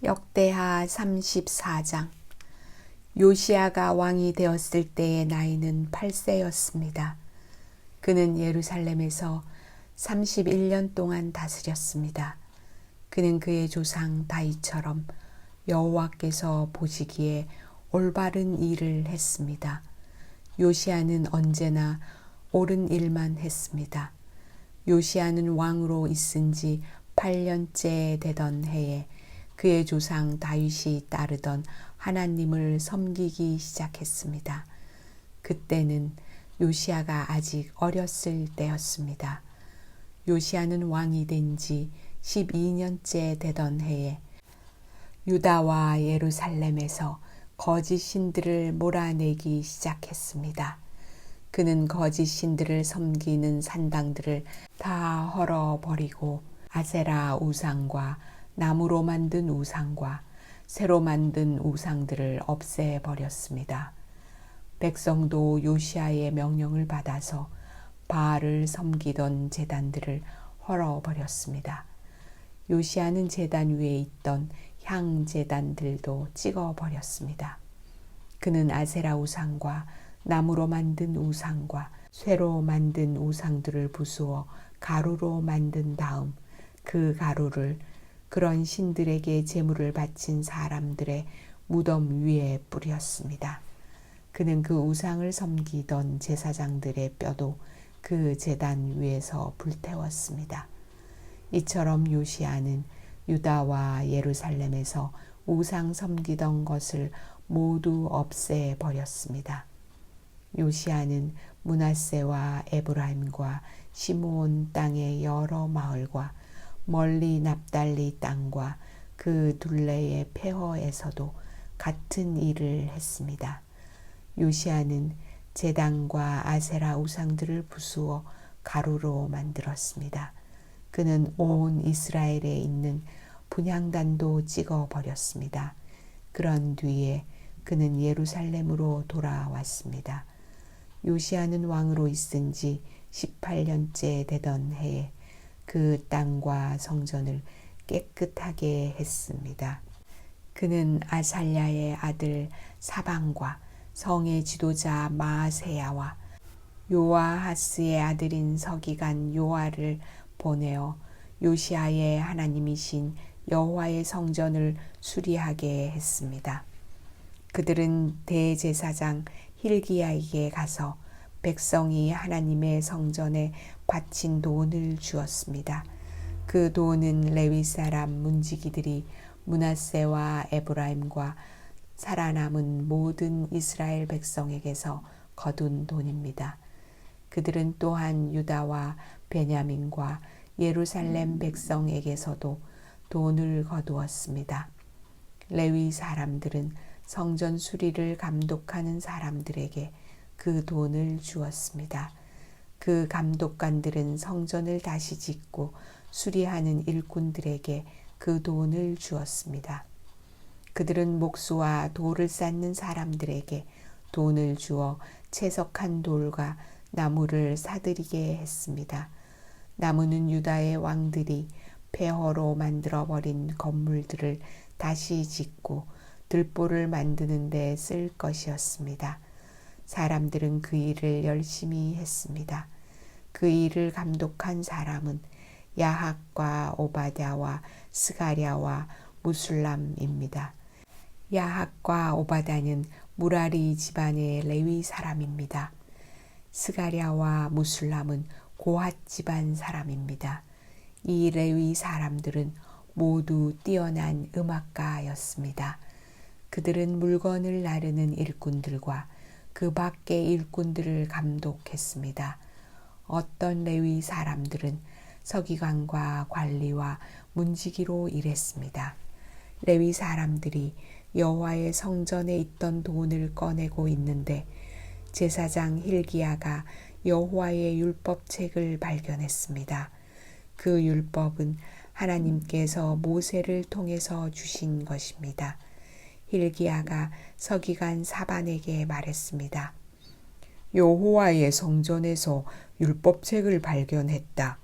역대하 34장. 요시야가 왕이 되었을 때의 나이는 8세였습니다. 그는 예루살렘에서 31년 동안 다스렸습니다. 그는 그의 조상 다윗처럼 여호와께서 보시기에 올바른 일을 했습니다. 요시야는 언제나 옳은 일만 했습니다. 요시야는 왕으로 있은 지 8년째 되던 해에 그의 조상 다윗이 따르던 하나님을 섬기기 시작했습니다. 그때는 요시야가 아직 어렸을 때였습니다. 요시야는 왕이 된 지 12년째 되던 해에 유다와 예루살렘에서 거짓 신들을 몰아내기 시작했습니다. 그는 거짓 신들을 섬기는 산당들을 다 헐어버리고 아세라 우상과 나무로 만든 우상과 새로 만든 우상들을 없애버렸습니다. 백성도 요시야의 명령을 받아서 바알을 섬기던 제단들을 헐어버렸습니다. 요시야는 제단 위에 있던 향 제단들도 찍어버렸습니다. 그는 아세라 우상과 나무로 만든 우상과 쇠로 만든 우상들을 부수어 가루로 만든 다음 그 가루를 그런 신들에게 제물을 바친 사람들의 무덤 위에 뿌렸습니다. 그는 그 우상을 섬기던 제사장들의 뼈도 그 제단 위에서 불태웠습니다. 이처럼 요시야는 유다와 예루살렘에서 우상 섬기던 것을 모두 없애버렸습니다. 요시야는 므낫세와 에브라임과 시므온 땅의 여러 마을과 멀리 납달리 땅과 그 둘레의 폐허에서도 같은 일을 했습니다. 요시야는 제단과 아세라 우상들을 부수어 가루로 만들었습니다. 그는 온 이스라엘에 있는 분향단도 찍어버렸습니다. 그런 뒤에 그는 예루살렘으로 돌아왔습니다. 요시야는 왕으로 있은 지 18년째 되던 해에 그 땅과 성전을 깨끗하게 했습니다. 그는 아살랴의 아들 사방과 성의 지도자 마아세야와 요아하스의 아들인 서기관 요아를 보내어 요시야의 하나님이신 여호와의 성전을 수리하게 했습니다. 그들은 대제사장 hil기야에게 가서 백성이 하나님의 성전에 바친 돈을 주었습니다. 그 돈은 레위 사람 문지기들이 므낫세와 에브라임과 살아남은 모든 이스라엘 백성에게서 거둔 돈입니다. 그들은 또한 유다와 베냐민과 예루살렘 백성에게서도 돈을 거두었습니다. 레위 사람들은 성전 수리를 감독하는 사람들에게 그 돈을 주었습니다. 그 감독관들은 성전을 다시 짓고 수리하는 일꾼들에게 그 돈을 주었습니다. 그들은 목수와 돌을 쌓는 사람들에게 돈을 주어 채석한 돌과 나무를 사들이게 했습니다. 나무는 유다의 왕들이 폐허로 만들어버린 건물들을 다시 짓고 들보를 만드는 데 쓸 것이었습니다. 사람들은 그 일을 열심히 했습니다. 그 일을 감독한 사람은 야학과 오바댜와 스가랴와 무술람입니다. 야학과 오바댜는 무라리 집안의 레위 사람입니다. 스가랴와 무술람은 고핫 집안 사람입니다. 이 레위 사람들은 모두 뛰어난 음악가였습니다. 그들은 물건을 나르는 일꾼들과 그 밖의 일꾼들을 감독했습니다. 어떤 레위 사람들은 서기관과 관리와 문지기로 일했습니다. 레위 사람들이 여호와의 성전에 있던 돈을 꺼내고 있는데 제사장 hil기야가 여호와의 율법책을 발견했습니다. 그 율법은 하나님께서 모세를 통해서 주신 것입니다. hil기야가 서기관 사반에게 말했습니다. 여호와의 성전에서 율법책을 발견했다.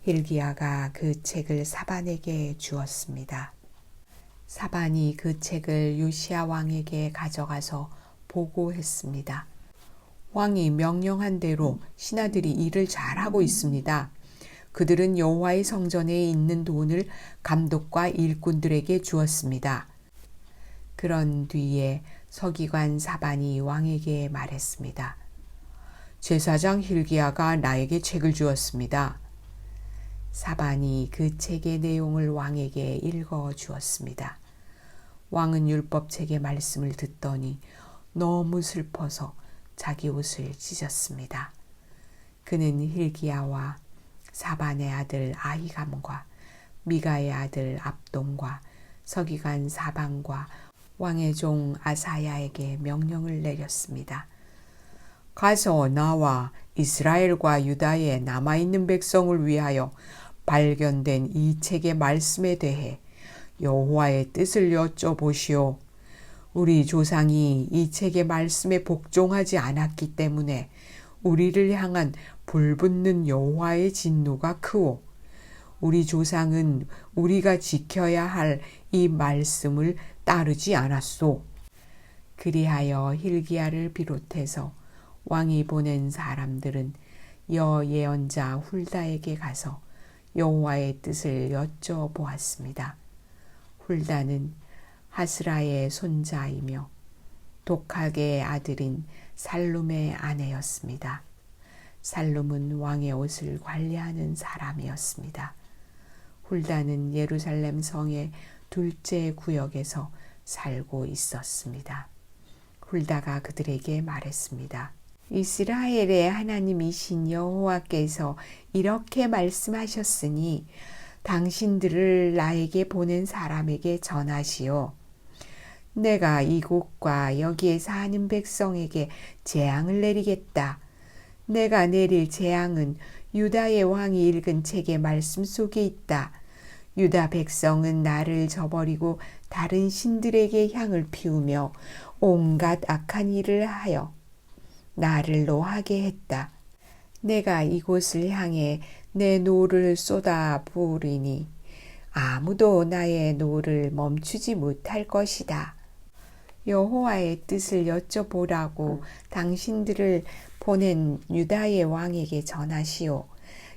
hil기야가 그 책을 사반에게 주었습니다. 사반이 그 책을 요시야 왕에게 가져가서 보고했습니다. 왕이 명령한 대로 신하들이 일을 잘하고 있습니다. 그들은 여호와의 성전에 있는 돈을 감독과 일꾼들에게 주었습니다. 그런 뒤에 서기관 사반이 왕에게 말했습니다. 제사장 hil기야가 나에게 책을 주었습니다. 사반이 그 책의 내용을 왕에게 읽어 주었습니다. 왕은 율법책의 말씀을 듣더니 너무 슬퍼서 자기 옷을 찢었습니다. 그는 hil기야와 사반의 아들 아히감과 미가의 아들 압돈과 서기관 사반과 왕의 종 아사야에게 명령을 내렸습니다. 가서 나와 이스라엘과 유다에 남아있는 백성을 위하여 발견된 이 책의 말씀에 대해 여호와의 뜻을 여쭤보시오. 우리 조상이 이 책의 말씀에 복종하지 않았기 때문에 우리를 향한 불붙는 여호와의 진노가 크오. 우리 조상은 우리가 지켜야 할 이 말씀을 따르지 않았소. 그리하여 hil기야를 비롯해서 왕이 보낸 사람들은 예언자 훌다에게 가서 여호와의 뜻을 여쭤보았습니다. 훌다는 하스라의 손자이며 독학의 아들인 살룸의 아내였습니다. 살룸은 왕의 옷을 관리하는 사람이었습니다. 훌다는 예루살렘 성의 둘째 구역에서 살고 있었습니다. 훌다가 그들에게 말했습니다. 이스라엘의 하나님이신 여호와께서 이렇게 말씀하셨으니 당신들을 나에게 보낸 사람에게 전하시오. 내가 이곳과 여기에 사는 백성에게 재앙을 내리겠다. 내가 내릴 재앙은 유다의 왕이 읽은 책의 말씀 속에 있다. 유다 백성은 나를 저버리고 다른 신들에게 향을 피우며 온갖 악한 일을 하여 나를 노하게 했다. 내가 이곳을 향해 내 노를 쏟아 부으리니 아무도 나의 노를 멈추지 못할 것이다. 여호와의 뜻을 여쭤보라고 당신들을 보낸 유다의 왕에게 전하시오.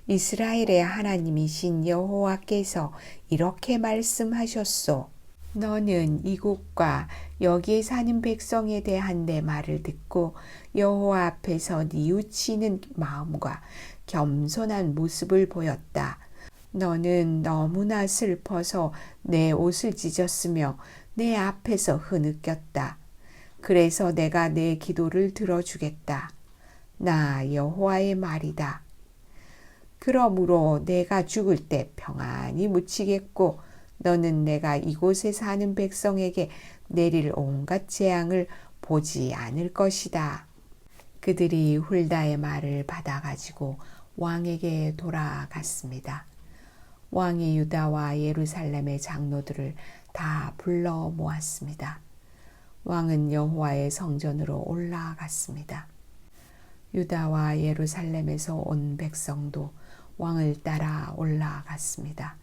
이스라엘의 하나님이신 여호와께서 이렇게 말씀하셨소. 너는 이곳과 여기에 사는 백성에 대한 내 말을 듣고 여호와 앞에서 뉘우치는 마음과 겸손한 모습을 보였다. 너는 너무나 슬퍼서 내 옷을 찢었으며 내 앞에서 흐느꼈다. 그래서 내가 내 기도를 들어주겠다. 나 여호와의 말이다. 그러므로 내가 죽을 때 평안히 묻히겠고 너는 내가 이곳에 사는 백성에게 내릴 온갖 재앙을 보지 않을 것이다. 그들이 훌다의 말을 받아가지고 왕에게 돌아갔습니다. 왕이 유다와 예루살렘의 장로들을 다 불러 모았습니다. 왕은 여호와의 성전으로 올라갔습니다. 유다와 예루살렘에서 온 백성도 왕을 따라 올라갔습니다.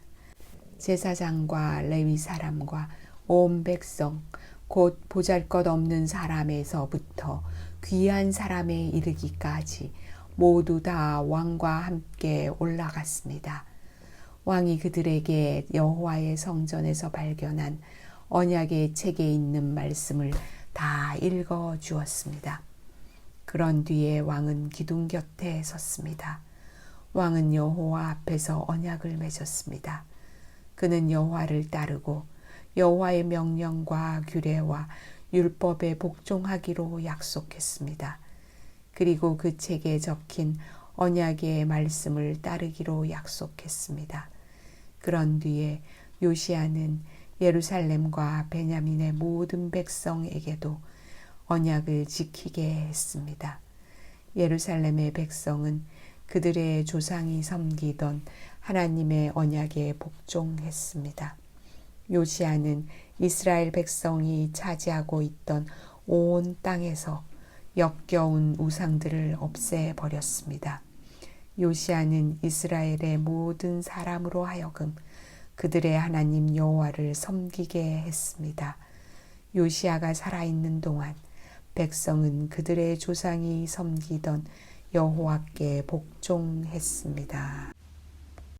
제사장과 레위 사람과 온 백성 곧 보잘것없는 사람에서부터 귀한 사람에 이르기까지 모두 다 왕과 함께 올라갔습니다. 왕이 그들에게 여호와의 성전에서 발견한 언약의 책에 있는 말씀을 다 읽어 주었습니다. 그런 뒤에 왕은 기둥 곁에 섰습니다. 왕은 여호와 앞에서 언약을 맺었습니다. 그는 여호와를 따르고 여호와의 명령과 규례와 율법에 복종하기로 약속했습니다. 그리고 그 책에 적힌 언약의 말씀을 따르기로 약속했습니다. 그런 뒤에 요시야는 예루살렘과 베냐민의 모든 백성에게도 언약을 지키게 했습니다. 예루살렘의 백성은 그들의 조상이 섬기던 하나님의 언약에 복종했습니다. 요시야는 이스라엘 백성이 차지하고 있던 온 땅에서 역겨운 우상들을 없애버렸습니다. 요시야는 이스라엘의 모든 사람으로 하여금 그들의 하나님 여호와를 섬기게 했습니다. 요시야가 살아있는 동안 백성은 그들의 조상이 섬기던 여호와께 복종했습니다.